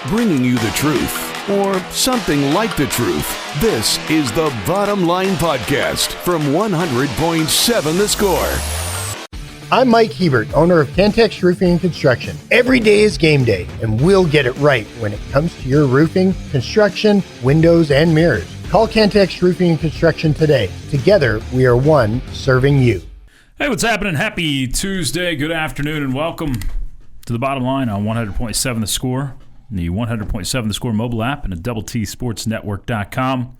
bringing you the truth, or something like the truth. This is the Bottom Line Podcast from 100.7 The Score. I'm Mike Hebert, owner of Cantex Roofing and Construction. Every day is game day, and we'll get it right when it comes to your roofing, construction, windows, and mirrors. Call Cantex Roofing and Construction today. Together, we are one serving you. Hey, what's happening? Happy Tuesday. Good afternoon, and welcome to the Bottom Line on 100.7 The Score, the 100.7 The Score mobile app, and at DoubleTSportsNetwork.com.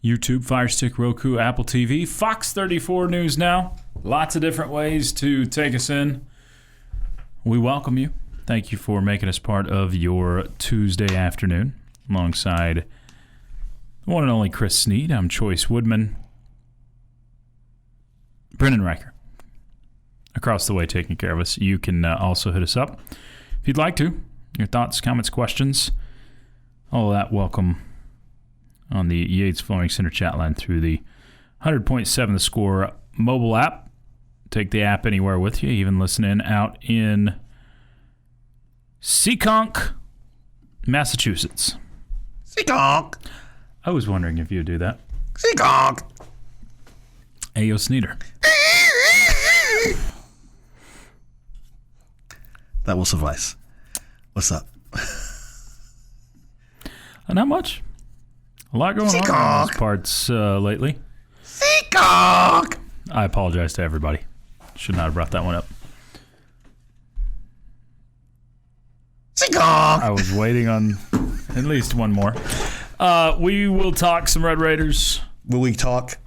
YouTube, Fire Stick, Roku, Apple TV, Fox 34 News Now. Lots of different ways to take us in. We welcome you. Thank you for making us part of your Tuesday afternoon. Alongside the one and only Chris Snead, I'm Chois Woodman. Brennan Riker, across the way, taking care of us. You can also hit us up if you'd like to. Your thoughts, comments, questions, all of that welcome on the Yates Flooring Center chat line through the 100.7 The Score mobile app. Take the app anywhere with you, even listening out in Seekonk, Massachusetts. Seekonk. I was wondering if you'd do that. Seekonk. Ayo Sneeder. That will suffice. What's up? Not much. A lot going on in those parts lately. Seekonk. I apologize to everybody. Should not have brought that one up. Seekonk. I was waiting on at least one more. We will talk some Red Raiders. Will we talk?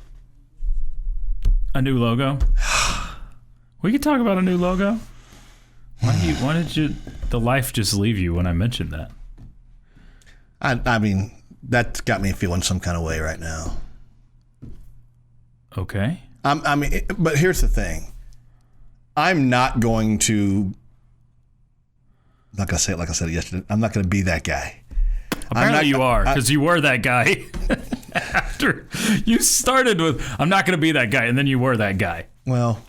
A new logo. We could talk about a new logo. Why did the life just leave you when I mentioned that? I mean, that's got me feeling some kind of way right now. Okay. But here's the thing. I'm not going to. I'm not going to say it like I said it yesterday. I'm not going to be that guy. Apparently you are, because you were that guy. After you started with, I'm not going to be that guy, and then you were that guy. Well,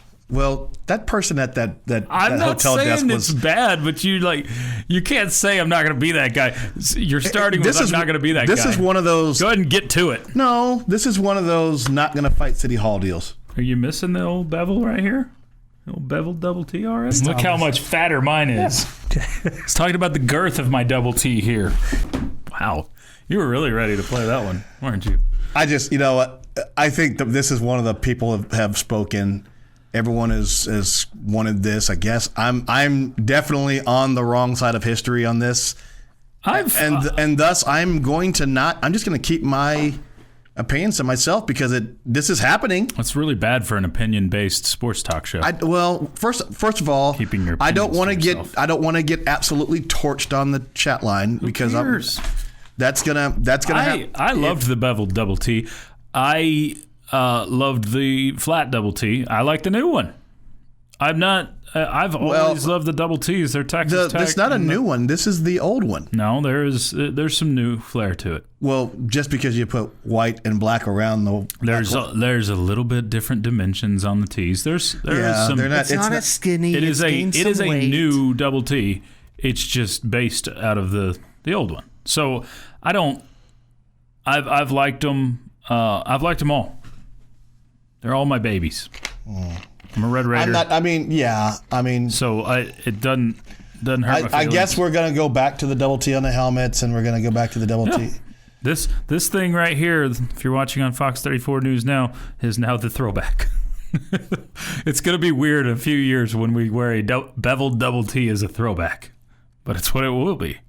that person at that I'm not hotel desk saying was it's bad, but you can't say I'm not going to be that guy. You're starting with I'm not going to be that guy. This is one of those. Go ahead and get to it. No, this is one of those not going to fight City Hall deals. Are you missing the old bevel right here? The old bevel double T already? Look how much fatter mine is. It's talking about the girth of my double T here. Wow. You were really ready to play that one, weren't you? I just, you know what? I think that this is one of the people have spoken. Everyone has wanted this, I guess. I'm definitely on the wrong side of history on this. And thus I'm just going to keep my opinions to myself because this is happening. It's really bad for an opinion-based sports talk show. First of all, keeping your I don't want to get absolutely torched on the chat line because that's gonna happen. I loved the beveled double T. I loved the flat double T. I like the new one. I've always loved the double T's. They're Texas Tech. It's not a new one. This is the old one. No, there's some new flair to it. Well, just because you put white and black around there's a little bit different dimensions on the T's. There's some. It's not as skinny. It is a new double T. It's just based out of the old one. So I've liked them. I've liked them all. They're all my babies. I'm a Red Raider. So it doesn't hurt my feelings. I guess we're going to go back to the double T on the helmets, and we're going to go back to the double T. This thing right here, if you're watching on Fox 34 News Now, is now the throwback. It's going to be weird in a few years when we wear a beveled double T as a throwback, but it's what it will be.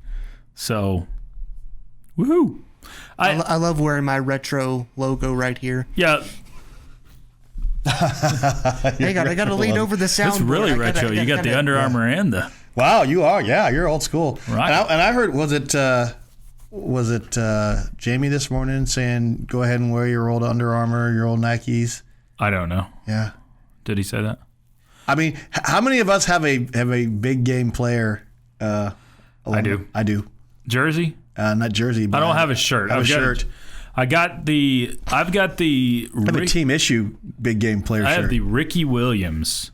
So, woohoo! I love wearing my retro logo right here. Yeah. I got to lean over the soundboard. It's really retro. You got the Under Armour and the. Wow, you are. Yeah, you're old school. Right. And I heard, was it Jamie this morning saying, go ahead and wear your old Under Armour, your old Nikes? I don't know. Yeah. Did he say that? I mean, how many of us have a big game player? I do. Jersey? Not jersey. But I don't have a shirt. I have a shirt. I've got the. I have a team issue big game player shirt. I have the Ricky Williams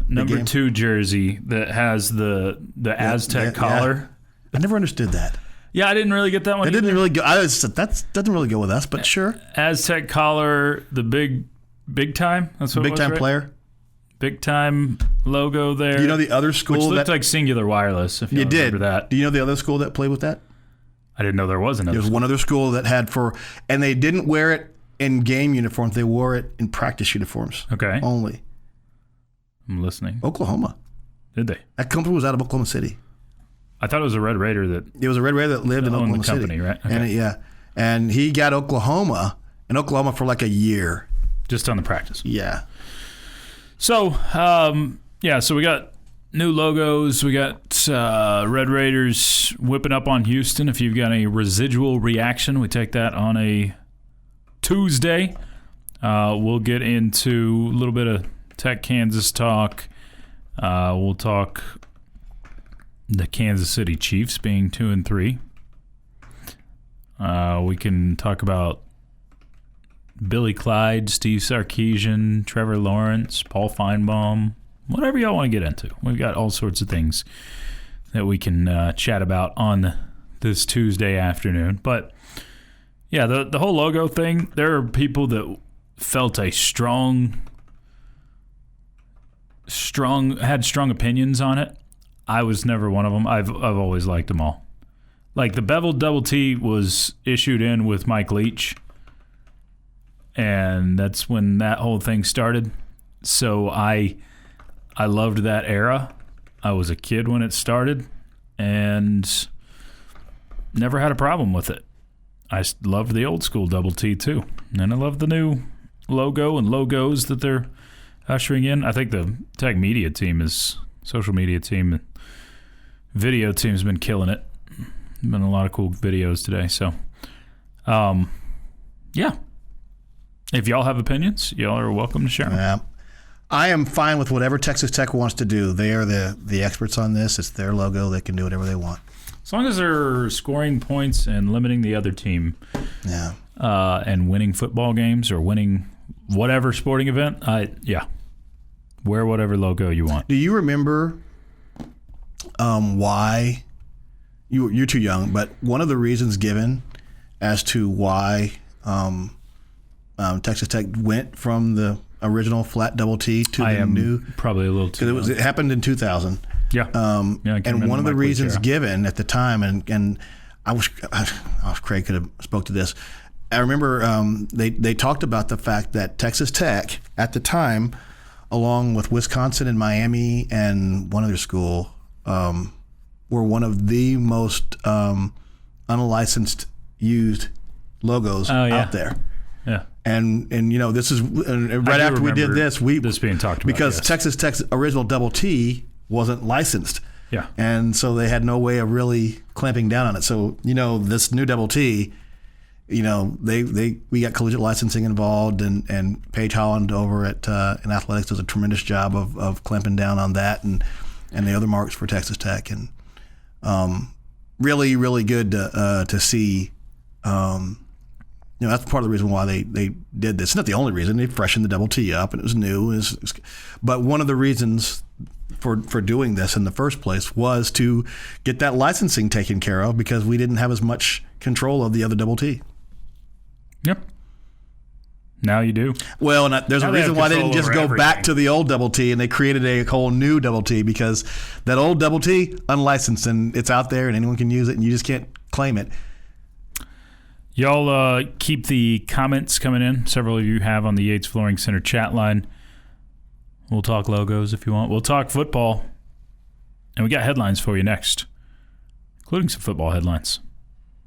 number 2 jersey that has the Aztec collar. I never understood that. Yeah, I didn't really get that one. It didn't really go. That doesn't really go with us, but sure. Aztec collar, the big time. That's what Big it was, time right? player. Big time logo there. Do you know the other school which looked that like Singular Wireless? If you you did? remember that. Do you know the other school that played with that? I didn't know there was another. There's one other school that had and they didn't wear it in game uniforms. They wore it in practice uniforms. Okay. Only. I'm listening. Oklahoma. Did they? That company was out of Oklahoma City. I thought it was a Red Raider that. It was a Red Raider that lived in owned Oklahoma the company, City. right? Okay. And he got Oklahoma for like a year. Just on the practice. Yeah. So, so we got new logos. We got Red Raiders whipping up on Houston. If you've got any residual reaction, we take that on a Tuesday. We'll get into a little bit of Tech Kansas talk. We'll talk the Kansas City Chiefs being 2-3. We can talk about Billy Clyde, Steve Sarkisian, Trevor Lawrence, Paul Feinbaum, whatever y'all want to get into. We've got all sorts of things that we can chat about on this Tuesday afternoon. But, yeah, the whole logo thing, there are people that felt a strong opinions on it. I was never one of them. I've always liked them all. Like the beveled double T was issued in with Mike Leach, and that's when that whole thing started. So I loved that era. I was a kid when it started and never had a problem with it. I loved the old school double T too, and I love the new logo and logos that they're ushering in. I think the Tech media team social media team, video team's been killing it. Been a lot of cool videos today. So, yeah. If y'all have opinions, y'all are welcome to share them. Yeah. I am fine with whatever Texas Tech wants to do. They are the experts on this. It's their logo. They can do whatever they want. As long as they're scoring points and limiting the other team. Yeah. And winning football games or winning whatever sporting event, wear whatever logo you want. Do you remember why you're too young, but one of the reasons given as to why Texas Tech went from the original flat double T to the new, probably a little too because it happened in 2000. Yeah. And one of the reasons given at the time, and I wish Craig could have spoke to this. I remember they talked about the fact that Texas Tech at the time, along with Wisconsin and Miami and one other school, were one of the most unlicensed used logos out there. Yeah. And this is right after we did this being talked about because Texas Tech's original double T wasn't licensed. Yeah. And so they had no way of really clamping down on it. So, this new double T, we got collegiate licensing involved, and Paige Holland over at in athletics does a tremendous job of clamping down on that and the other marks for Texas Tech, and really, really good to see. That's part of the reason why they did this. It's not the only reason. They freshened the double T up, and it was new. But one of the reasons for doing this in the first place was to get that licensing taken care of, because we didn't have as much control of the other double T. Yep. Now you do. Well, and there's a reason why they didn't just go back to the old double T and they created a whole new double T, because that old double T, unlicensed, and it's out there and anyone can use it and you just can't claim it. Y'all keep the comments coming in. Several of you have on the Yates Flooring Center chat line. We'll talk logos if you want. We'll talk football. And we got headlines for you next, including some football headlines.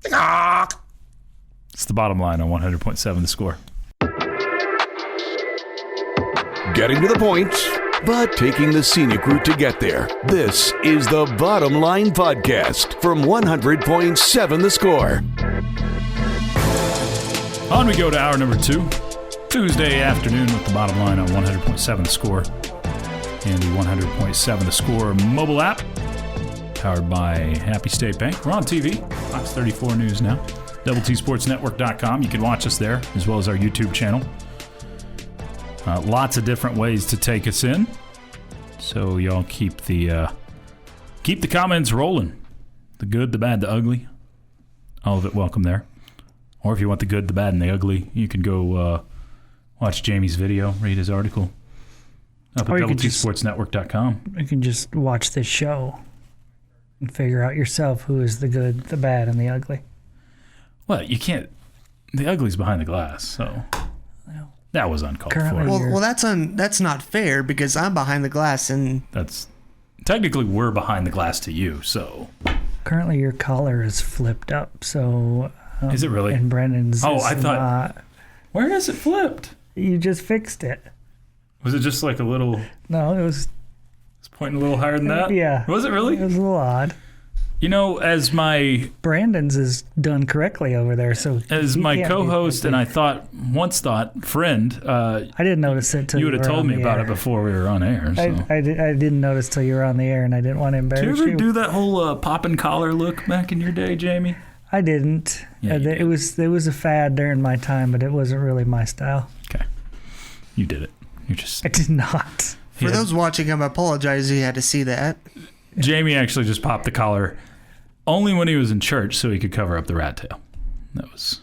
It's the bottom line on 100.7 The Score. Getting to the point, but taking the scenic route to get there. This is the Bottom Line Podcast from 100.7 The Score. On we go to hour number 2, Tuesday afternoon with the bottom line on 100.7 The Score and the 100.7 The Score mobile app, powered by Happy State Bank. We're on TV, Fox 34 News now, TSportsNetwork.com. You can watch us there, as well as our YouTube channel. Lots of different ways to take us in, so y'all keep the comments rolling. The good, the bad, the ugly. All of it welcome there. Or if you want the good, the bad, and the ugly, you can go watch Jamie's video, read his article up at doubletsportsnetwork.com. You can just watch this show and figure out yourself who is the good, the bad, and the ugly. Well, you can't. The ugly's behind the glass, so that was uncalled for. Well, that's not fair because I'm behind the glass and That's technically we're behind the glass to you. So currently your collar is flipped up. So is it really? And Brennan's. Oh, is I thought. not. Where is it flipped? You just fixed it. Was it just like a little? No, it was. It's pointing a little higher than that. Yeah. Was it really? It was a little odd. You know, as my Brandon's is done correctly over there, so as he my can't co-host be and I thought friend, I didn't notice it till you would have told me about air. it before we were on air. So. I didn't notice till you were on the air, and I didn't want to embarrass Did you. you ever do that whole pop and collar look back in your day, Jamie? I didn't. Yeah, you it was a fad during my time, but it wasn't really my style. Okay, you did it. You're just. I did not. for those watching him, I apologize you had to see that. Jamie actually just popped the collar only when he was in church, so he could cover up the rat tail. That was.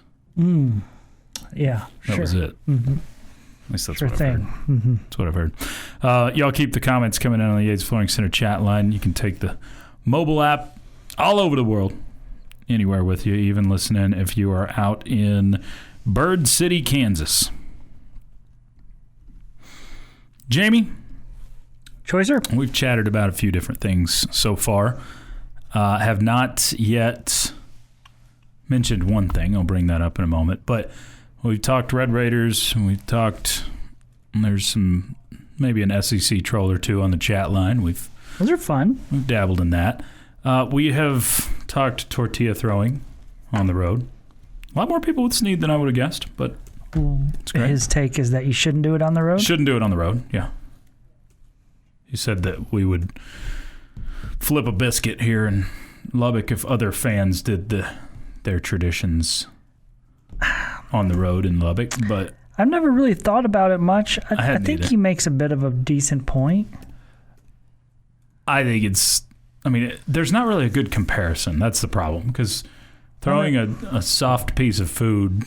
Yeah, That sure. was it. Mm-hmm. At least that's Sure what thing. I've heard. That's what I've heard. Y'all keep the comments coming in on the Yates Flooring Center chat line. You can take the mobile app all over the world, anywhere with you, even listening if you are out in Bird City, Kansas. Jamie, Choicer? we've chatted about a few different things so far. Have not yet mentioned one thing. I'll bring that up in a moment. But we've talked Red Raiders. We've talked, there's some, maybe an SEC troll or two on the chat line. We've Those are fun. dabbled in that. We have talked tortilla throwing on the road. A lot more people with Snead than I would have guessed, but it's great. His take is that you shouldn't do it on the road? Shouldn't do it on the road, yeah. He said that we would flip a biscuit here in Lubbock if other fans did their traditions on the road in Lubbock, but I've never really thought about it much. I hadn't think either. he makes a bit of a decent point. I think there's not really a good comparison. That's the problem, because throwing a soft piece of food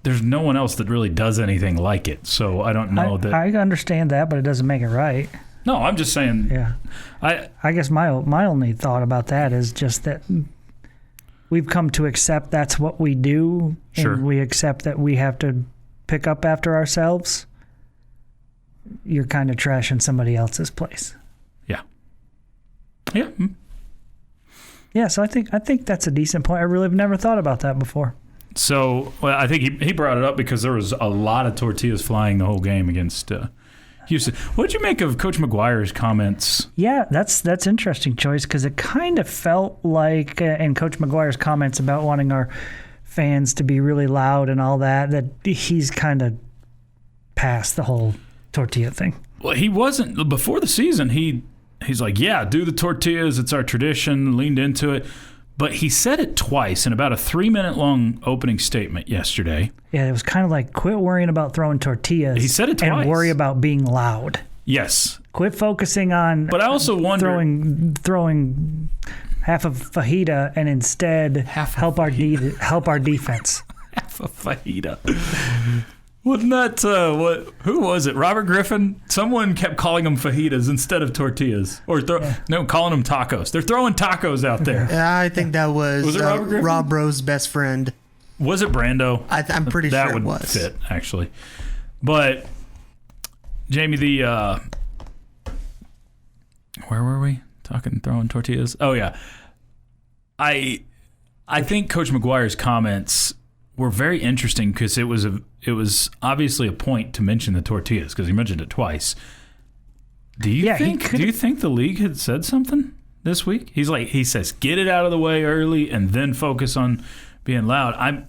there's no one else that really does anything like it. So I don't know that. I understand that, but it doesn't make it right. No, I'm just saying. Yeah. I guess my only thought about that is just that we've come to accept that's what we do. Sure. And we accept that we have to pick up after ourselves. You're kind of trashing somebody else's place. Yeah. Yeah. Yeah, so I think that's a decent point. I really have never thought about that before. So, well, I think he brought it up because there was a lot of tortillas flying the whole game against Houston. What did you make of Coach McGuire's comments? Yeah, that's interesting choice because it kind of felt like, in Coach McGuire's comments about wanting our fans to be really loud and all that he's kind of past the whole tortilla thing. Well, he wasn't before the season. He's like, yeah, do the tortillas. It's our tradition. Leaned into it. But he said it twice in about a 3-minute long opening statement yesterday. Yeah, it was kind of like, quit worrying about throwing tortillas. He said it twice. And worry about being loud. Yes. Quit focusing on but I also wonder, throwing half of fajita and instead help our defense. Half a fajita. Wasn't that, who was it? Robert Griffin? Someone kept calling them fajitas instead of tortillas. Or calling them tacos. They're throwing tacos out there. Yeah, I think that was it Robert Griffin? Rob Rowe's best friend. Was it Brando? I'm pretty that sure it would was. fit, actually. But, Jamie, where were we? Throwing tortillas? Oh, yeah. I think Coach McGuire's comments were very interesting because it was obviously a point to mention the tortillas because he mentioned it twice. Do you think the league had said something this week? He says get it out of the way early and then focus on being loud.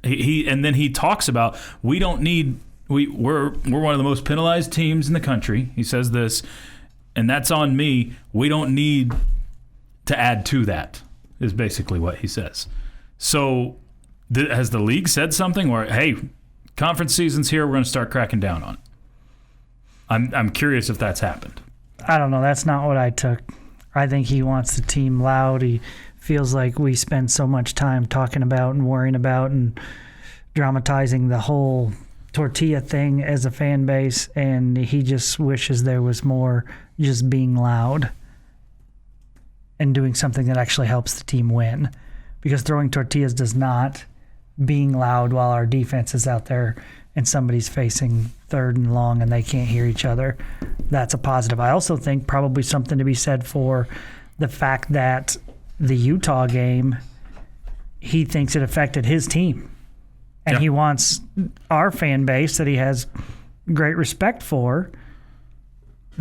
And then he talks about we're one of the most penalized teams in the country. He says this, and that's on me. We don't need to add to that. Is basically what he says. So. Has the league said something where, hey, conference season's here, we're going to start cracking down on it? I'm curious if that's happened. I don't know. That's not what I took. I think he wants the team loud. He feels like we spend so much time talking about and worrying about and dramatizing the whole tortilla thing as a fan base, and he just wishes there was more just being loud and doing something that actually helps the team win. Because throwing tortillas does not. Being loud while our defense is out there and somebody's facing third and long and they can't hear each other, that's a positive. I also think probably something to be said for the fact that the Utah game, he thinks it affected his team. And he wants our fan base that he has great respect for,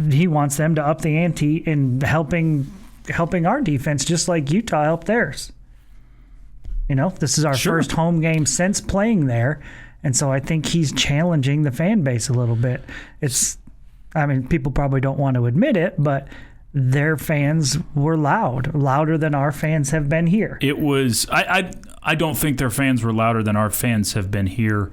he wants them to up the ante in helping our defense just like Utah helped theirs. You know, this is our first home game since playing there, and so I think he's challenging the fan base a little bit. People probably don't want to admit it, but their fans were louder than our fans have been here. It was. I don't think their fans were louder than our fans have been here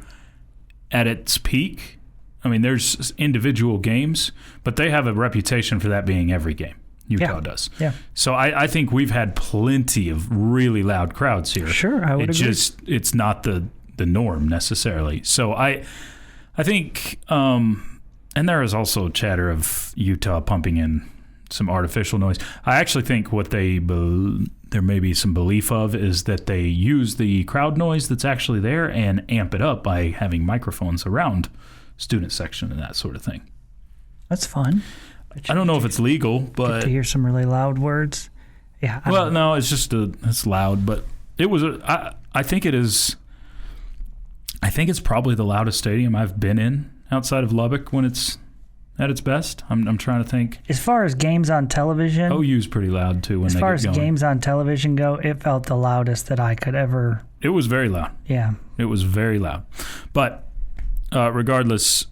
at its peak. I mean, there's individual games, but they have a reputation for that being every game. Utah does. Yeah. So I think we've had plenty of really loud crowds here. Sure, I would agree. It's not the norm necessarily. So I think, and there is also chatter of Utah pumping in some artificial noise. I actually think what there may be some belief of is that they use the crowd noise that's actually there and amp it up by having microphones around student section and that sort of thing. That's fun. I don't know if it's legal, but get to hear some really loud words. Yeah. No, it's just it's loud, but it was. I think it is. I think it's probably the loudest stadium I've been in outside of Lubbock when it's at its best. I'm trying to think. As far as games on television, OU's pretty loud too. As far as games on television go, it felt the loudest that I could ever. It was very loud. Yeah. It was very loud, but regardless,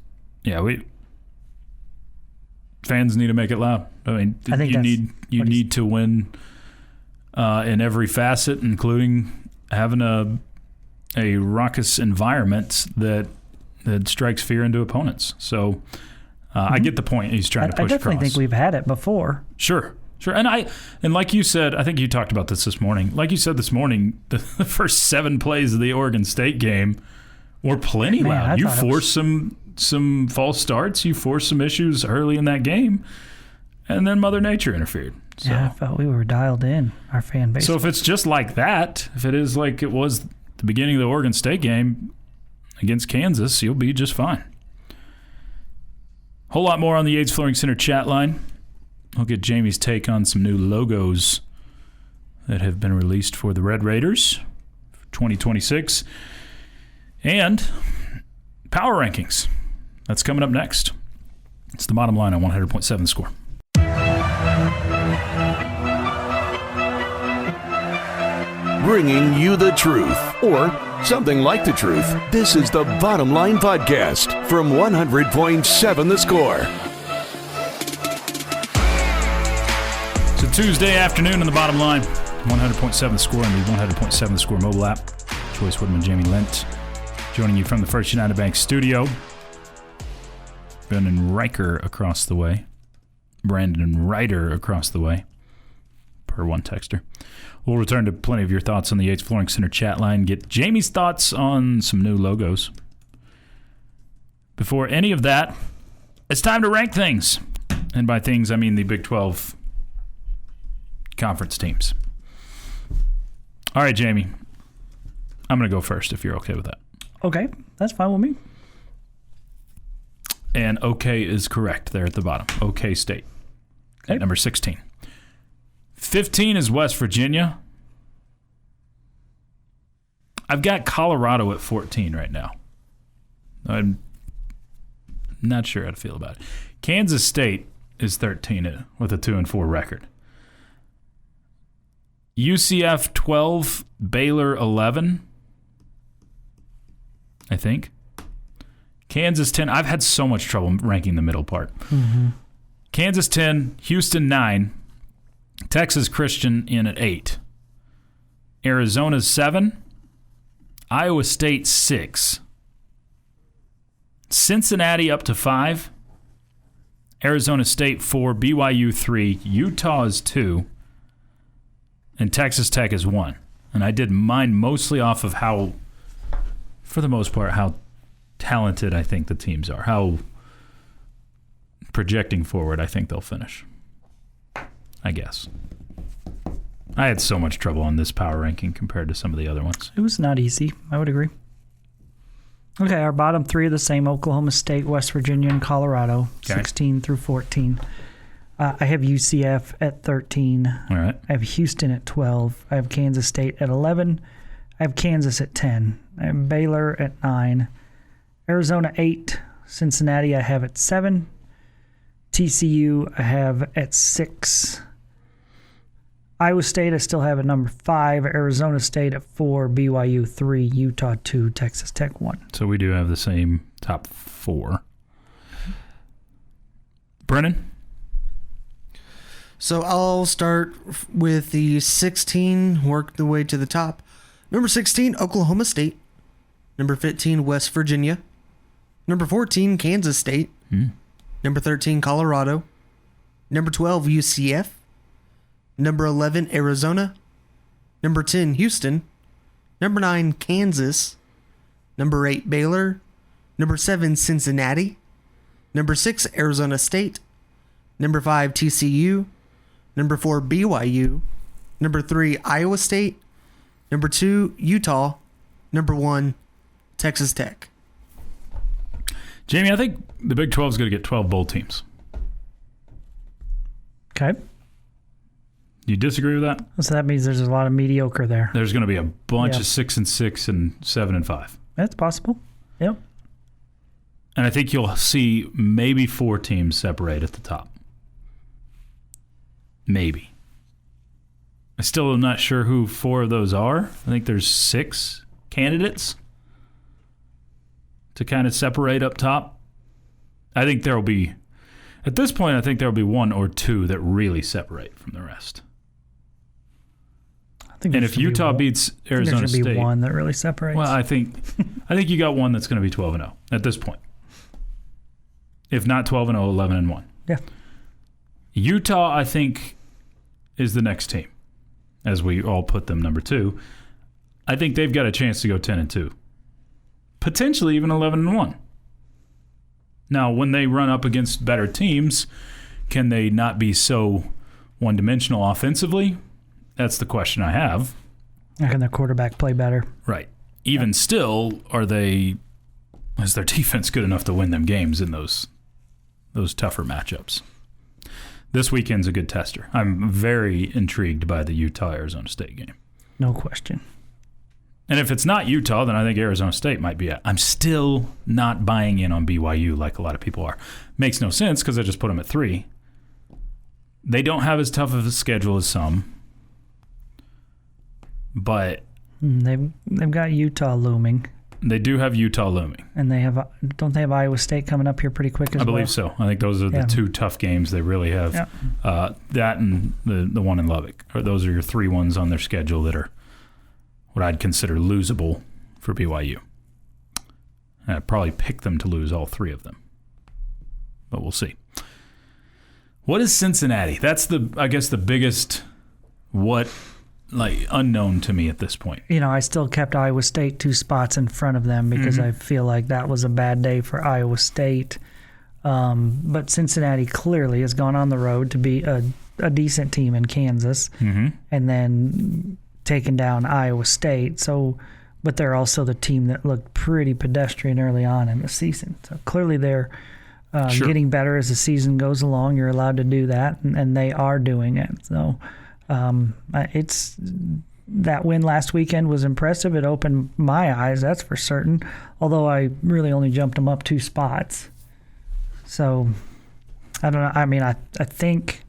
fans need to make it loud. I mean, you need to win in every facet, including having a raucous environment that strikes fear into opponents. So I get the point he's trying to push across. I definitely think we've had it before. Sure. And like you said, I think you talked about this morning. Like you said this morning, the first 7 plays of the Oregon State game were plenty loud. You forced some false starts. You forced some issues early in that game, and then Mother Nature interfered. So. Yeah, I felt we were dialed in, our fan base. So if it's just like that, if it is like it was the beginning of the Oregon State game against Kansas, you'll be just fine. Whole lot more on the Yates Flooring Center chat line. I'll get Jamie's take on some new logos that have been released for the Red Raiders for 2026. And power rankings. That's coming up next. It's the bottom line on 100.7 Score. Bringing you the truth, or something like the truth. This is the Bottom Line Podcast from 100.7 The Score. It's a Tuesday afternoon on the bottom line. 100.7 The Score and the 100.7 The Score mobile app. Chois Woodman, Jamie Lent, joining you from the First United Bank studio. Brennan Riker across the way. Brandon Ryder across the way. Per one texter. We'll return to plenty of your thoughts on the Yates Flooring Center chat line. Get Jamie's thoughts on some new logos. Before any of that, it's time to rank things. And by things, I mean the Big 12 conference teams. All right, Jamie. I'm going to go first if you're okay with that. Okay, that's fine with me. And OK is correct there at the bottom. OK State. Okay. At number 16. 15 is West Virginia. I've got Colorado at 14 right now. I'm not sure how to feel about it. Kansas State is 13 with a 2-4 record. UCF 12, Baylor 11, I think. Kansas 10. I've had so much trouble ranking the middle part. Mm-hmm. Kansas 10, Houston 9, Texas Christian in at 8. Arizona 7, Iowa State 6, Cincinnati up to 5, Arizona State 4, BYU 3, Utah is 2, and Texas Tech is 1. And I did mine mostly off of how, for the most part, how talented I think the teams are. How projecting forward I think they'll finish. I guess. I had so much trouble on this power ranking compared to some of the other ones. It was not easy. I would agree. Okay, our bottom three are the same: Oklahoma State, West Virginia, and Colorado, Okay. 16 through 14. I have UCF at 13. All right. I have Houston at 12. I have Kansas State at 11. I have Kansas at 10. I have Baylor at 9. Arizona 8. Cincinnati I have at 7. TCU I have at 6. Iowa State I still have at number 5. Arizona State at 4. BYU 3. Utah 2. Texas Tech 1. So we do have the same top 4. Brennan? So I'll start with the 16, work the way to the top. Number 16, Oklahoma State. Number 15, West Virginia. Number 14, Kansas State. Number 13, Colorado. Number 12, UCF. Number 11, Arizona. Number 10, Houston. Number 9, Kansas. Number 8, Baylor. Number 7, Cincinnati. Number 6, Arizona State. Number 5, TCU. Number 4, BYU. Number 3, Iowa State. Number 2, Utah. Number 1, Texas Tech. Jamie, I think the Big 12 is going to get 12 bowl teams. Okay. Do you disagree with that? So that means there's a lot of mediocre there. There's going to be a bunch Yeah. of 6-6 and 7-5. That's possible. Yep. And I think you'll see maybe 4 teams separate at the top. Maybe. I still am not sure who 4 of those are. I think there's 6 candidates to kind of separate up top. I think there will be, at this point, I think there will be 1 or 2 that really separate from the rest. I think And there if should be Utah one- beats there Arizona should be State, one that really separates. well, I think you got one that's going to be 12-0 at this point. If not 12-0, 11-1. yeah. Utah, I think, is the next team, as we all put them number 2. I think they've got a chance to go 10-2, potentially even 11-1. Now, when they run up against better teams, can they not be so one-dimensional offensively? That's the question I have. Can their quarterback play better? Right. Even still, is their defense good enough to win them games in those tougher matchups? This weekend's a good tester. I'm very intrigued by the Utah-Arizona State game. No question. And if it's not Utah, then I think Arizona State might be it. I'm still not buying in on BYU like a lot of people are. Makes no sense because I just put them at 3. They don't have as tough of a schedule as some, but They've got Utah looming, they do have Utah looming. and don't they have Iowa State coming up here pretty quick as well? I believe so. I think those are the Yeah. 2 tough games they really have. Yeah. That and the one in Lubbock. Those are your 3 ones on their schedule that are what I'd consider losable for BYU. And I'd probably pick them to lose all 3 of them. But we'll see. What is Cincinnati? That's I guess the biggest unknown to me at this point. I still kept Iowa State 2 spots in front of them because I feel like that was a bad day for Iowa State. But Cincinnati clearly has gone on the road to be a decent team in Kansas, and then taken down Iowa State. But they're also the team that looked pretty pedestrian early on in the season. So clearly they're Sure. getting better as the season goes along. You're allowed to do that, and they are doing it. So it's that win last weekend was impressive. It opened my eyes, that's for certain, although I really only jumped them up 2 spots. So I don't know. I mean, I think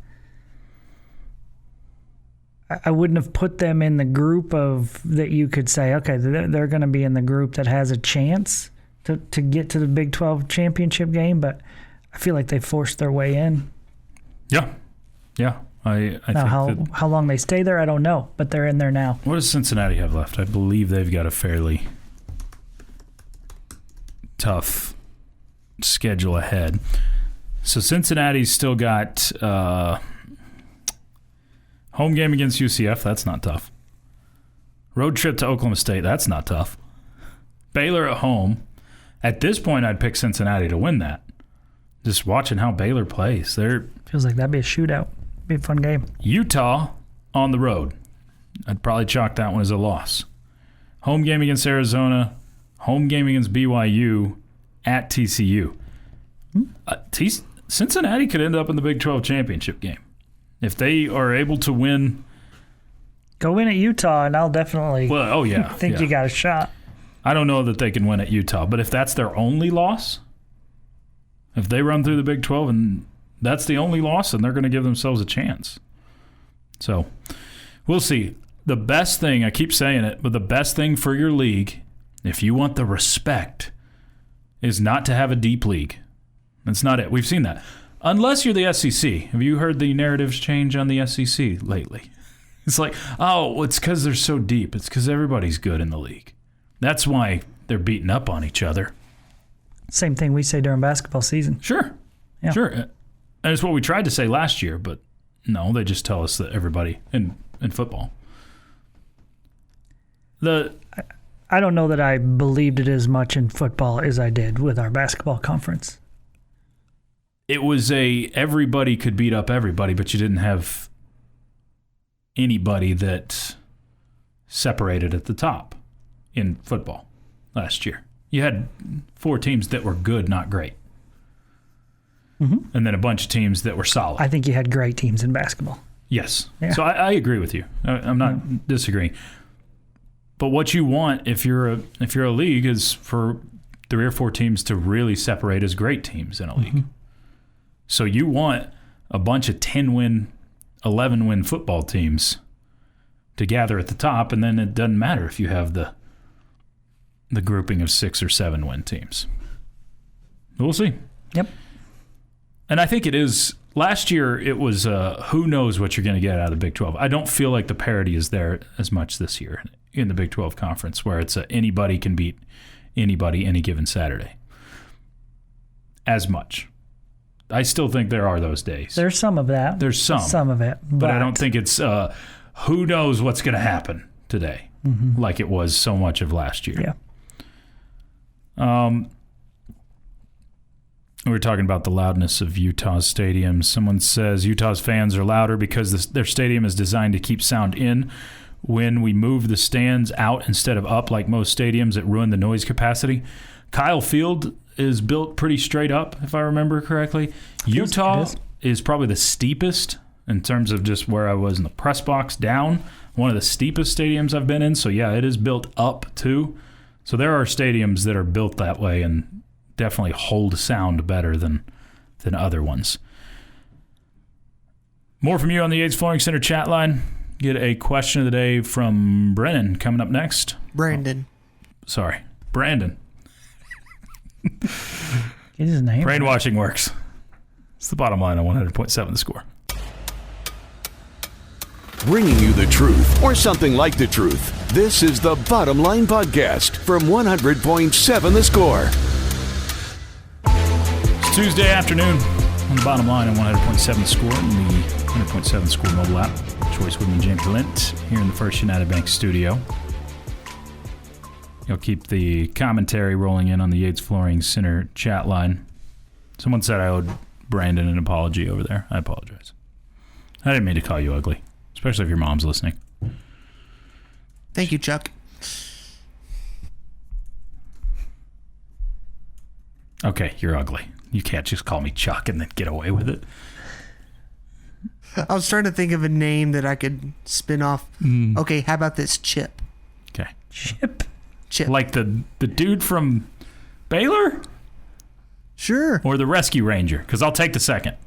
I wouldn't have put them in the group of that you could say, okay, they're going to be in the group that has a chance to get to the Big 12 championship game, but I feel like they forced their way in. Yeah. I Now, think how long they stay there, I don't know, but they're in there now. what does Cincinnati have left? I believe they've got a fairly tough schedule ahead. So Cincinnati's still got home game against UCF. That's not tough. Road trip to Oklahoma State. That's not tough. Baylor at home. At this point, I'd pick Cincinnati to win that. Just watching how Baylor plays. Feels like that'd be a shootout. Be a fun game. Utah on the road. I'd probably chalk that one as a loss. Home game against Arizona. Home game against BYU at TCU. Cincinnati could end up in the Big 12 championship game. If they are able to win. Go win at Utah, and I'll definitely think you got a shot. I don't know that they can win at Utah, but if that's their only loss, if they run through the Big 12 and that's the only loss, then they're going to give themselves a chance. So we'll see. The best thing, I keep saying it, but the best thing for your league, if you want the respect, is not to have a deep league. That's not it. We've seen that. Unless you're the SEC. Have you heard the narratives change on the SEC lately? It's like, oh, it's because they're so deep. It's because everybody's good in the league. That's why they're beating up on each other. Same thing we say during basketball season. Sure. Yeah. Sure. And it's what we tried to say last year, but no, they just tell us that everybody in football. I don't know that I believed it as much in football as I did with our basketball conference. It was everybody could beat up everybody, but you didn't have anybody that separated at the top in football last year. You had 4 teams that were good, not great. Mm-hmm. And then a bunch of teams that were solid. I think you had great teams in basketball. Yes. Yeah. So I agree with you. I'm not disagreeing. But what you want if you're a league is for 3 or 4 teams to really separate as great teams in a league. Mm-hmm. So you want a bunch of 10-win, 11-win football teams to gather at the top, and then it doesn't matter if you have the grouping of 6 or 7-win teams. We'll see. Yep. And I think it is. Last year, it was who knows what you're going to get out of the Big 12. I don't feel like the parity is there as much this year in the Big 12 conference, where it's anybody can beat anybody any given Saturday. As much. I still think there are those days. There's some of that. There's some. Some of it. But I don't think it's who knows what's going to happen today, like it was so much of last year. Yeah. We were talking about the loudness of Utah's stadium. Someone says Utah's fans are louder because their stadium is designed to keep sound in. When we move the stands out instead of up like most stadiums, it ruined the noise capacity. Kyle Field is built pretty straight up, if I remember correctly. Utah is probably the steepest in terms of just where I was in the press box down. One of the steepest stadiums I've been in. So, yeah, it is built up, too. So there are stadiums that are built that way and definitely hold sound better than other ones. More from you on the Yates Flooring Center chat line. Get a question of the day from Brennan coming up next. Brandon. Brandon. Get his name. Brainwashing works. It's the bottom line on 100.7 The Score. Bringing you the truth, or something like the truth. This is the Bottom Line Podcast from 100.7 The Score. It's Tuesday afternoon on the bottom line on 100.7 The Score and the 100.7 Score mobile app. Chois Woodman, Jamie Lent here in the First United Bank studio. You'll keep the commentary rolling in on the Yates Flooring Center chat line. Someone said I owed Brandon an apology over there. I apologize. I didn't mean to call you ugly, especially if your mom's listening. Thank you, Chuck. Okay, you're ugly. You can't just call me Chuck and then get away with it. I was trying to think of a name that I could spin off. Okay, how about this? Chip. Okay. Chip. Like the dude from Baylor? Sure. Or the Rescue Ranger? Because I'll take the second.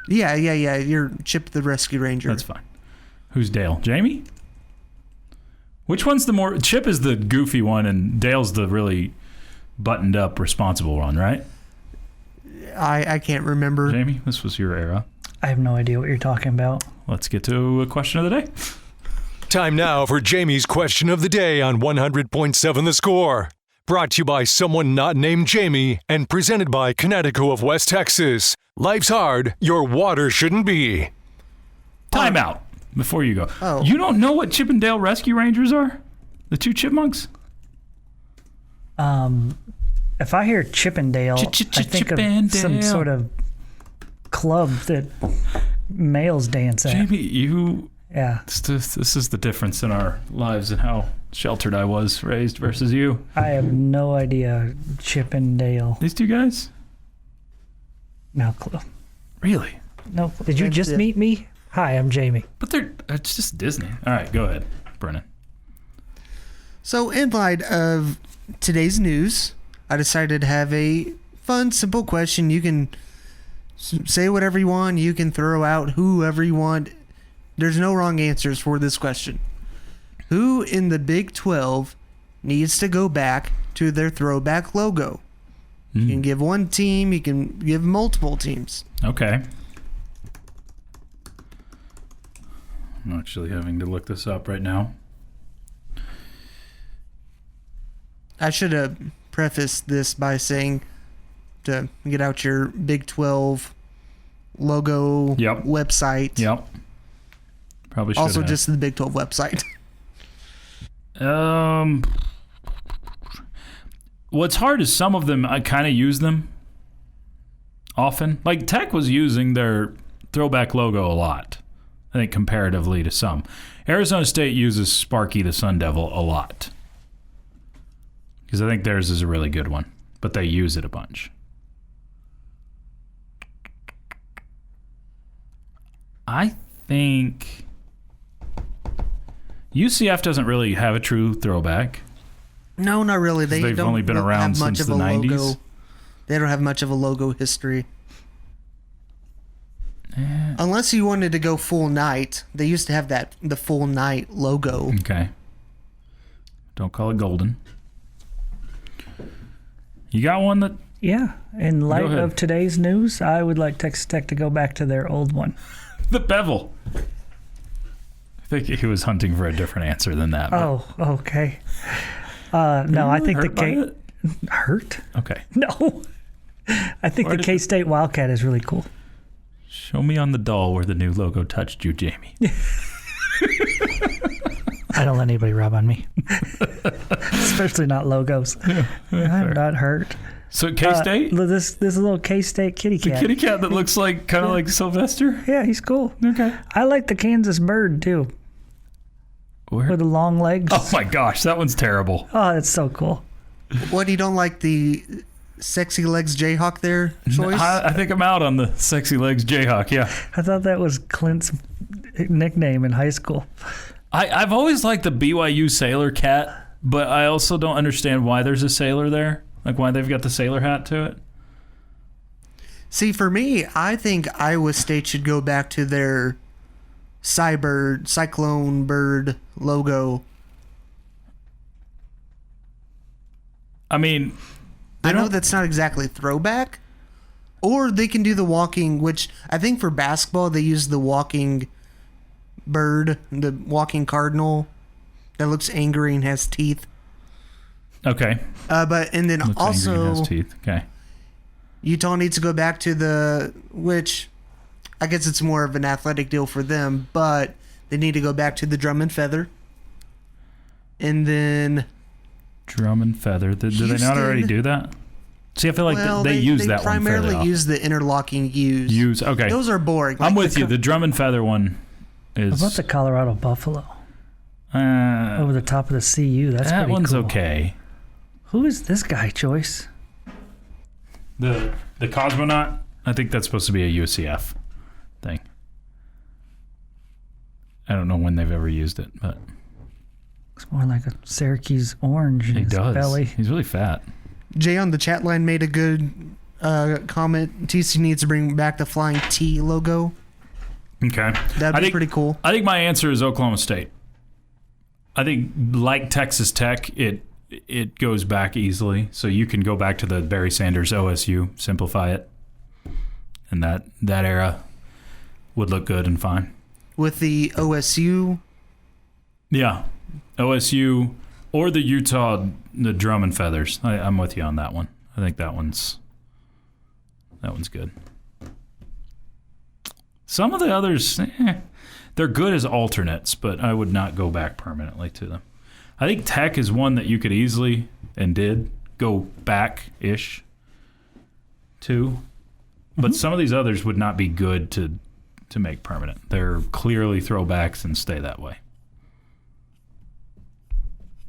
Yeah. You're Chip the Rescue Ranger. That's fine. Who's Dale? Jamie? Which one's the more... Chip is the goofy one and Dale's the really buttoned up, responsible one, right? I can't remember. Jamie, this was your era. I have no idea what you're talking about. Let's get to a question of the day. Time now for Jamie's question of the day on 100.7 The Score. Brought to you by someone not named Jamie and presented by Connecticut of West Texas. Life's hard, your water shouldn't be. Time out before you go. Oh. You don't know what Chippendale Rescue Rangers are? The two chipmunks? If I hear Chippendale, I think of some sort of club that males dance at. Jamie, you... Yeah. This is the difference in our lives and how sheltered I was raised versus you. I have no idea. Chippendale. These two guys? No clue. Really? No. Did you just meet me? Hi, I'm Jamie. But it's just Disney. All right, go ahead, Brennan. So, in light of today's news, I decided to have a fun, simple question. You can say whatever you want. You can throw out whoever you want. There's no wrong answers for this question. Who in the Big 12 needs to go back to their throwback logo? You can give one team. You can give multiple teams. Okay. I'm actually having to look this up right now. I should have prefaced this by saying to get out your Big 12 logo website. Yep. Probably should Also have. just the Big 12 website. What's hard is some of them, I kind of use them often. Like Tech was using their throwback logo a lot, I think, comparatively to some. Arizona State uses Sparky the Sun Devil a lot because I think theirs is a really good one, but they use it a bunch. I think UCF doesn't really have a true throwback. No, not really. They've don't only been have around much since of the a 90s. logo. They don't have much of a logo history. Unless you wanted to go full night. They used to have the full night logo. Okay. Don't call it golden. You got one that... Yeah. In light ahead. of today's news, I would like Texas Tech to go back to their old one. The bevel. I think he was hunting for a different answer than that. but- Oh, okay. No, I think the hurt by K... it? Hurt? Okay. No. I think the K-State Wildcat is really cool. Show me on the doll where the new logo touched you, Jamie. I don't let anybody rub on me. Especially not logos. I'm not hurt. So K-State? This little K-State kitty cat. Kitty cat that looks like kind of like Sylvester? Yeah, he's cool. Okay. I like the Kansas bird, too. Where? With the long legs. Oh my gosh, that one's terrible. Oh, that's so cool. What, you don't like the sexy legs Jayhawk there, Choice? I think I'm out on the sexy legs Jayhawk, yeah. I thought that was Clint's nickname in high school. I've always liked the BYU sailor cat, but I also don't understand why there's a sailor there. Like why they've got the sailor hat to it. See, for me, I think Iowa State should go back to their cyclone bird logo. I mean, I know that's not exactly throwback. Or they can do the walking, which I think for basketball they use the walking bird, the walking cardinal that looks angry and has teeth. okay. And then Looks angry also and has teeth. Okay. Utah needs to go back to which I guess it's more of an athletic deal for them, but they need to go back to the drum and feather. And then Drum and feather. Do they not already do that? See, I feel like they use that one fairly primarily often. use the interlocking U's. Use, okay. Those are boring. I'm Like with you. The drum and feather one is... What about the Colorado Buffalo? Over the top of the CU. That's that pretty one's cool. okay. Who is this guy, Choice? The cosmonaut? I think that's supposed to be a UCF thing. I don't know when they've ever used it, but... It's more like a Syracuse orange in He his does. belly. He's really fat. Jay on the chat line made a good comment. TC needs to bring back the flying T logo. Okay. That'd be pretty cool. I think my answer is Oklahoma State. I think, like Texas Tech, it goes back easily. So you can go back to the Barry Sanders OSU, simplify it. And that era would look good and fine. With the OSU. Yeah. OSU, Or the Utah, the drum and feathers. I'm with you on that one. I think that one's good. Some of the others, they're good as alternates, but I would not go back permanently to them. I think Tech is one that you could easily, and did, go back-ish to. But some of these others would not be good to make permanent. They're clearly throwbacks and stay that way.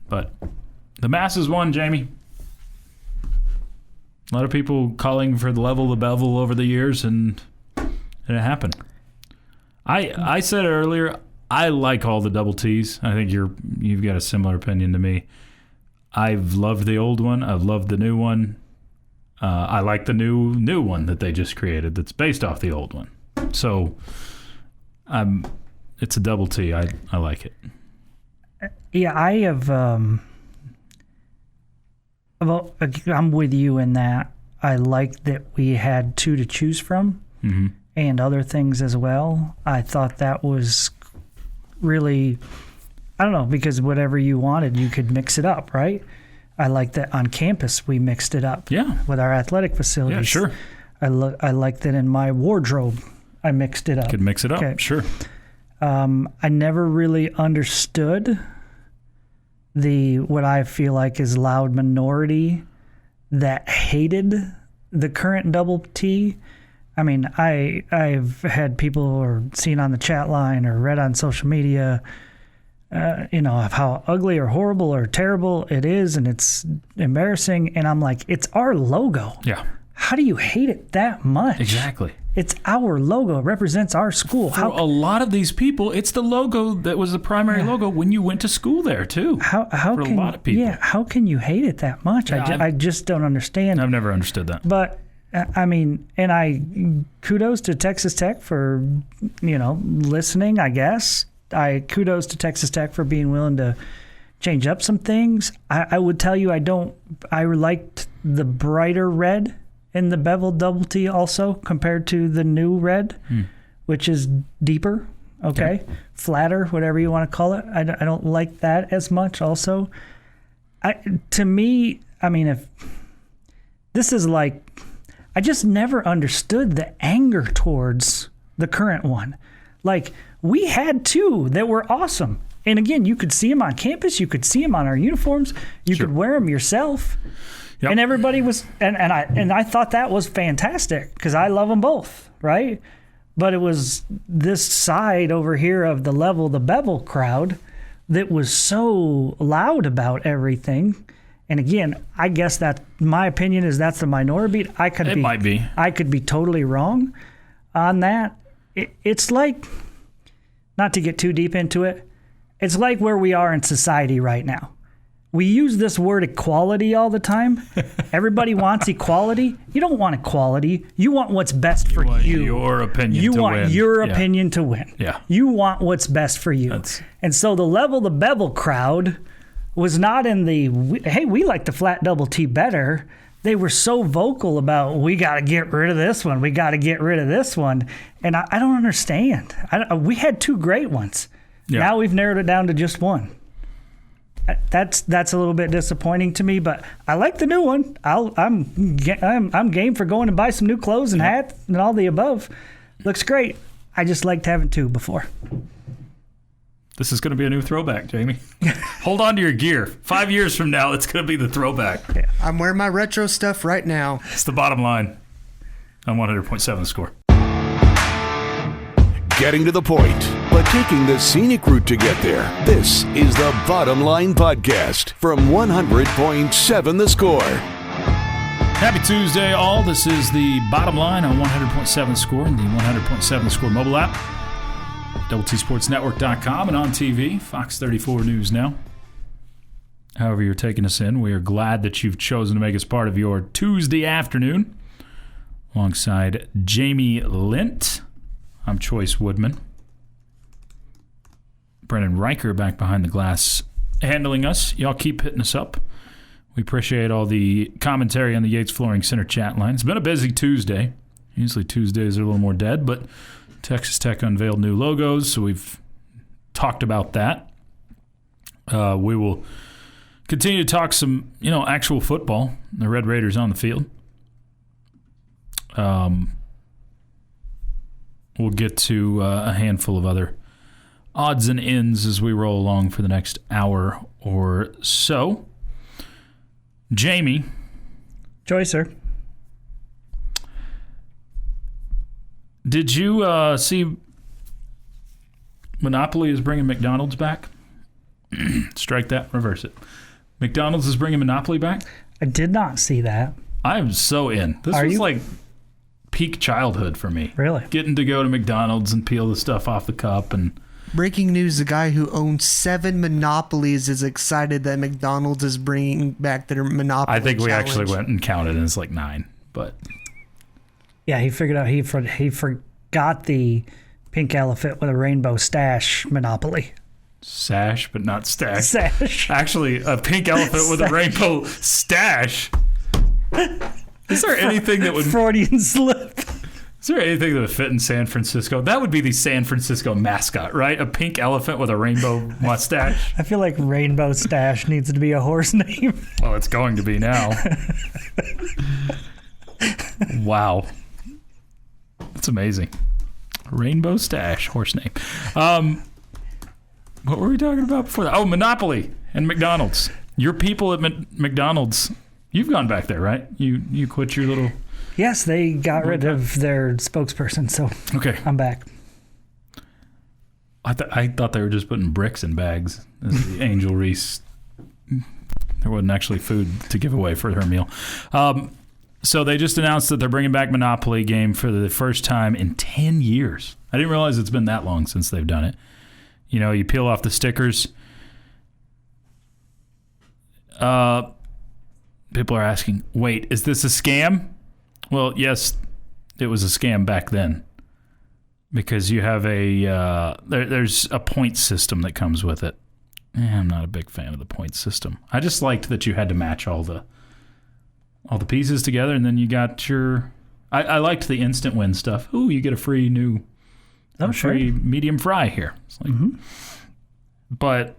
But the masses won, Jamie. A lot of people calling for the level of bevel over the years, and it happened. I said earlier, I like all the double T's. I think you've got a similar opinion to me. I've loved the old one. I've loved the new one. I like the new one that they just created that's based off the old one. So it's a double T. I like it. Yeah, I have. I'm with you in that. I like that we had two to choose from, and other things as well. I thought that was really, I don't know, because whatever you wanted, you could mix it up, right? I like that on campus we mixed it up. Yeah. With our athletic facilities. Yeah, sure. I like that in my wardrobe I mixed it up. Could mix it up, okay. Sure. I never really understood what I feel like is loud minority that hated the current double T. I mean, I've had people or seen on the chat line or read on social media, of how ugly or horrible or terrible it is, and it's embarrassing. And I'm like, it's our logo. Yeah. How do you hate it that much? Exactly. It's our logo. It represents our school. For a lot of these people, it's the logo that was the primary logo when you went to school there, too. For a lot of people. Yeah, how can you hate it that much? Yeah, I just don't understand. I've never understood that. But, I mean, and I kudos to Texas Tech for, listening, I guess. Kudos to Texas Tech for being willing to change up some things. I would tell you I liked the brighter red in the bevel double T also compared to the new red, which is deeper, okay? Yeah. Flatter, whatever you want to call it. I don't like that as much also. To me, I mean, if this is like, I just never understood the anger towards the current one. Like, we had two that were awesome. And again, you could see them on campus. You could see them on our uniforms. You could wear them yourself. Yep. And everybody was, and I thought that was fantastic because I love them both, right? But it was this side over here of the bevel crowd that was so loud about everything. And again, I guess that my opinion is that's the minority. It might be. I could be totally wrong on that. It's like, not to get too deep into it, it's like where we are in society right now. We use this word equality all the time. Everybody wants equality. You don't want equality. You want what's best for you. Your opinion you to want win. Your opinion to win. Yeah. You want what's best for you. And so the bevel crowd was not in hey, we like the flat double T better. They were so vocal about, we got to get rid of this one. We got to get rid of this one. And I don't understand. We had two great ones. Yeah. Now we've narrowed it down to just one. That's a little bit disappointing to me, but I like the new one. I'm game for going and buy some new clothes and hats and all the above. Looks great. I just liked having two before. This is going to be a new throwback, Jamie. Hold on to your gear. 5 years from now, it's going to be the throwback. Yeah. I'm wearing my retro stuff right now. It's the bottom line on 100.7 The Score. Getting to the point, but taking the scenic route to get there. This is the Bottom Line Podcast from 100.7 The Score. Happy Tuesday, all. This is the Bottom Line on 100.7 The Score and the 100.7 The Score mobile app. TSportsNetwork.com and on TV, Fox 34 News Now. However you're taking us in, we are glad that you've chosen to make us part of your Tuesday afternoon. Alongside Jamie Lent, I'm Chois Woodman. Brennan Riker back behind the glass handling us. Y'all keep hitting us up. We appreciate all the commentary on the Yates Flooring Center chat line. It's been a busy Tuesday. Usually Tuesdays are a little more dead, but Texas Tech unveiled new logos, so we've talked about that. We will continue to talk some, actual football. The Red Raiders on the field. We'll get to a handful of other odds and ends as we roll along for the next hour or so. Jamie. Joy, sir. Did you see Monopoly is bringing McDonald's back? Strike that, reverse it. McDonald's is bringing Monopoly back? I did not see that. I am so in. This was like peak childhood for me. Really? Getting to go to McDonald's and peel the stuff off the cup. And breaking news, the guy who owns 7 Monopolies is excited that McDonald's is bringing back their Monopoly I think we challenge. actually went and counted, and it's like 9. But yeah, he figured out he forgot the pink elephant with a rainbow stash Monopoly. Sash, but not stash. Sash. Actually, a pink elephant with a rainbow stash. Is there anything that would... Freudian slip. Is there anything that would fit in San Francisco? That would be the San Francisco mascot, right? A pink elephant with a rainbow mustache. I feel like Rainbow Stash needs to be a horse name. Well, it's going to be now. Wow. That's amazing. Rainbow Stash, horse name. What were we talking about before that? Oh, Monopoly and McDonald's. Your people at McDonald's, you've gone back there, right? You quit your little... Yes, they got rid of their spokesperson, so okay. I'm back. I thought they were just putting bricks in bags. The Angel Reese. There wasn't actually food to give away for her meal. So they just announced that they're bringing back Monopoly game for the first time in 10 years. I didn't realize it's been that long since they've done it. You peel off the stickers. People are asking, wait, is this a scam? Well, yes, it was a scam back then. Because you have there's a point system that comes with it. I'm not a big fan of the point system. I just liked that you had to match all the pieces together, and then you got your... I liked the instant win stuff. Ooh, you get a free free medium fry here. It's like, But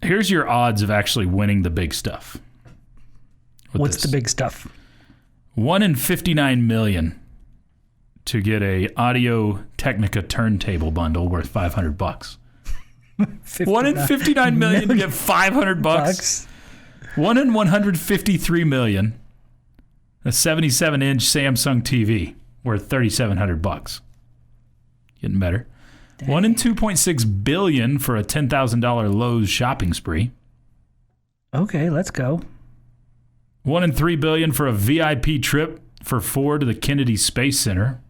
here's your odds of actually winning the big stuff. What's the big stuff? 1 in 59 million to get a Audio Technica turntable bundle worth $500. 1 in 59 million to get $500. 1 in 153 million. A 77-inch Samsung TV worth $3,700. Getting better. Dang. 1 in 2.6 billion for a $10,000 Lowe's shopping spree. Okay, let's go. 1 in 3 billion for a VIP trip for 4 to the Kennedy Space Center.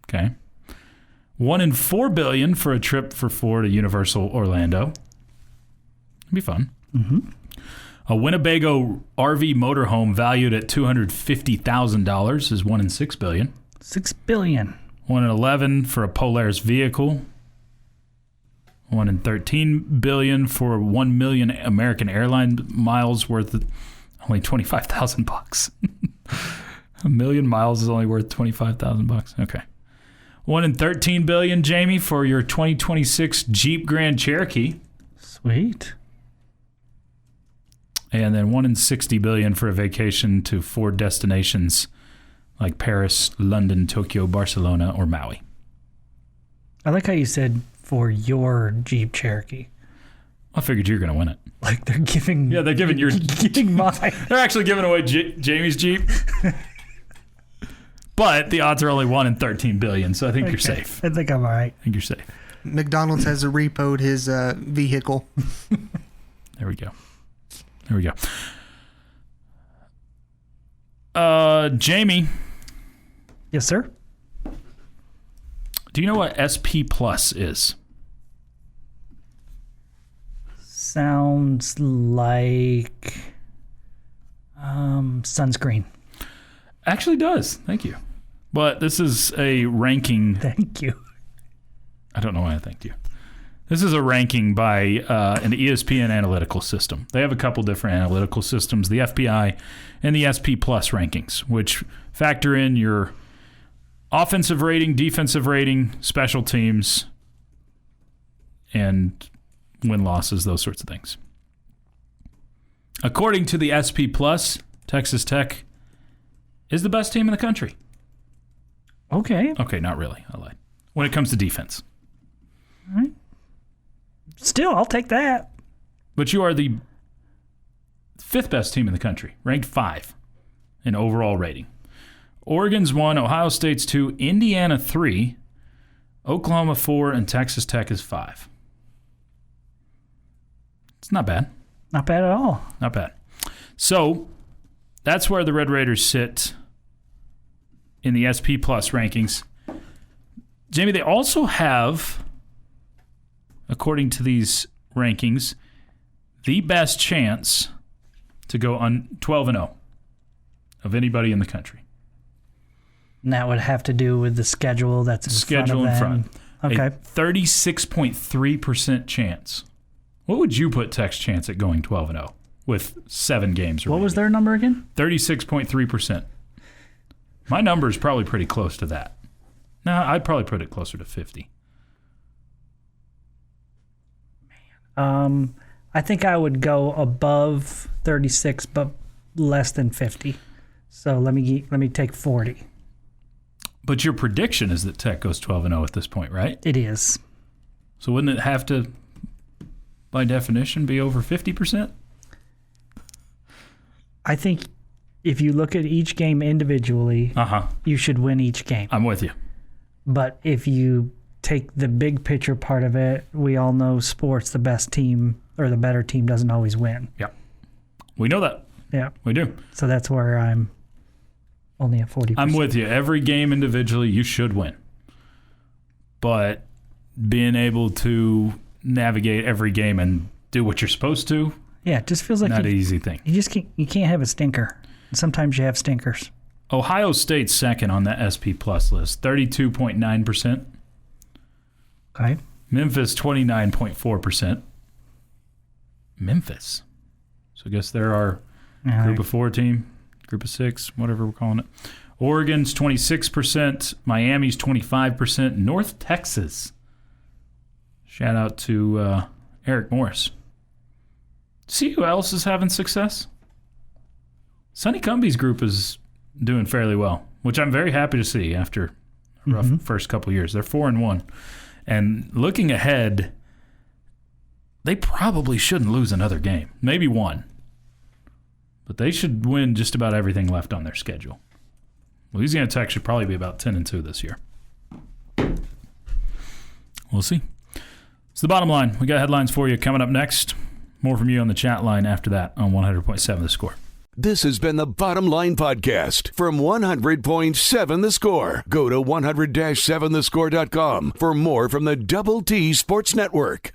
Okay. 1 in 4 billion for a trip for 4 to Universal Orlando. It'd be fun. Mm-hmm. A Winnebago RV motorhome valued at $250,000 is 1 in 6 billion. 6 billion. 1 in 11 for a Polaris vehicle. 1 in 13 billion for 1 million American airline miles worth only $25,000. A million miles is only worth $25,000. Okay. 1 in 13 billion, Jamie, for your 2026 Jeep Grand Cherokee. Sweet. And then 1 in 60 billion for a vacation to 4 destinations like Paris, London, Tokyo, Barcelona, or Maui. I like how you said for your Jeep Cherokee. I figured you're going to win it. Like they're giving... Yeah, they're giving your... giving mine. They're actually giving away Jamie's Jeep. But the odds are only 1 in 13 billion, so I think you're safe. I think I'm all right. I think you're safe. McDonald's has repoed his vehicle. There we go. There we go. Jamie. Yes, sir? Do you know what SP Plus is? Sounds like sunscreen. Actually does. Thank you. But this is a ranking. Thank you. I don't know why I thanked you. This is a ranking by an ESPN analytical system. They have a couple different analytical systems, the FPI and the SP Plus rankings, which factor in your offensive rating, defensive rating, special teams, and win-losses, those sorts of things. According to the SP Plus, Texas Tech is the best team in the country. Okay. Okay, not really. I lied. When it comes to defense. All right. Still, I'll take that. But you are the 5th best team in the country, ranked 5 in overall rating. Oregon's 1, Ohio State's 2, Indiana 3, Oklahoma 4, and Texas Tech is 5. It's not bad. Not bad at all. Not bad. So that's where the Red Raiders sit in the SP Plus rankings. Jamie, they also have, according to these rankings, the best chance to go on 12-0 of anybody in the country. And that would have to do with the schedule that's in Schedule in front front. of them. Okay. A 36.3% chance. What would you put Tech's chance at going 12-0 with 7 games remaining? What was their number again? 36.3%. My number is probably pretty close to that. No, I'd probably put it closer to 50. I think I would go above 36, but less than 50. So let me take 40. But your prediction is that Tech goes 12-0 at this point, right? It is. So wouldn't it have to, by definition, be over 50%? I think if you look at each game individually, you should win each game. I'm with you. But if you take the big picture part of it, we all know sports, the best team or the better team doesn't always win. Yeah. We know that. Yeah. We do. So that's where I'm only at 40%. I'm with you. Every game individually, you should win. But being able to navigate every game and do what you're supposed to, yeah, it just feels like not an easy thing. You can't have a stinker. Sometimes you have stinkers. Ohio State's second on the SP Plus list, 32.9%. Okay. Memphis, 29.4%. Memphis. So I guess there are group of 4 team, group of 6, whatever we're calling it. Oregon's 26%. Miami's 25%. North Texas. Shout out to Eric Morris. See who else is having success? Sonny Cumbie's group is doing fairly well, which I'm very happy to see after a rough first couple years. They're 4-1. And looking ahead, they probably shouldn't lose another game. Maybe one. But they should win just about everything left on their schedule. Louisiana Tech should probably be about 10-2 this year. We'll see. It's the bottom line. We got headlines for you coming up next. More from you on the chat line after that on 100.7 The Score. This has been the Bottom Line Podcast from 100.7 The Score. Go to 100-7thescore.com for more from the Double T Sports Network.